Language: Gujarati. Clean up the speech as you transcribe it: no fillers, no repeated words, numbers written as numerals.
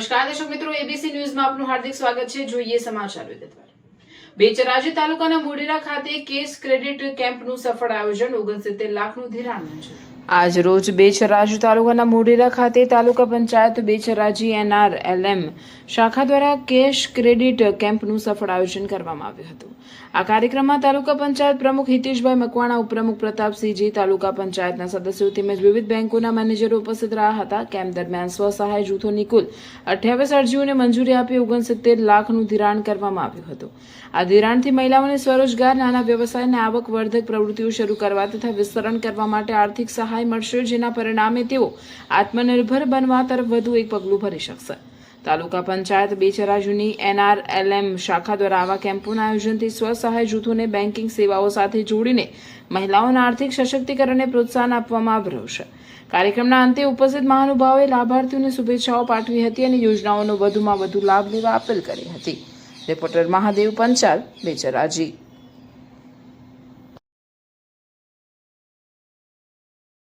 નમસ્કાર દર્શક મિત્રો, એબીસી ન્યૂઝમાં આપનું હાર્દિક સ્વાગત છે. જોઈએ સમાચાર વિગતવાર. બેચરાજી તાલુકાના મોઢેરા ખાતે કેશ ક્રેડિટ કેમ્પનું સફળ આયોજન. 69 લાખનું ધિરાણ મંજૂર. આજ રોજ બેચરાજી તાલુકાના મોઢેરા ખાતે તાલુકા પંચાયત બેચરાજી NRLM શાખા દ્વારા કેશ ક્રેડિટ કેમ્પનું સફળ આયોજન કરવામાં આવ્યું હતું. આ કાર્યક્રમમાં તાલુકા પંચાયત પ્રમુખ હિતેશભાઈ મકવાણા, ઉપપ્રમુખ પ્રતાપસિંહજી, તાલુકા પંચાયતના સદસ્યો તેમજ વિવિધ બેંકોના મેનેજરો ઉપસ્થિત રહ્યા હતા. કેમ્પ દરમિયાન સ્વસહાય જૂથોની કુલ 28 અરજીઓને મંજૂરી આપી 69 લાખનું ધિરાણ કરવામાં આવ્યું હતું. આ ધિરાણથી મહિલાઓને સ્વરોજગાર, નાના વ્યવસાય અને આવકવર્ધક પ્રવૃત્તિઓ શરૂ કરવા તથા વિસ્તરણ કરવા માટે આર્થિક સહાય મળશે, જેના પરિણામે તેઓ આત્મનિર્ભર બનવા તરફ વધુ એક પગલું ભરી શકશે. તાલુકા પંચાયત બેચરાજીની NRLM શાખા દ્વારા આવા કેમ્પોના આયોજનથી સ્વસહાય જૂથોને બેન્કિંગ સેવાઓ સાથે જોડીને મહિલાઓના આર્થિક સશક્તિકરણને પ્રોત્સાહન આપવામાં આવી રહ્યું છે. કાર્યક્રમના અંતે ઉપસ્થિત મહાનુભાવોએ લાભાર્થીઓને શુભેચ્છાઓ પાઠવી હતી અને યોજનાઓનો વધુમાં વધુ લાભ લેવા અપીલ કરી હતી. રિપોર્ટર મહાદેવ પંચાલ, બેચરાજી.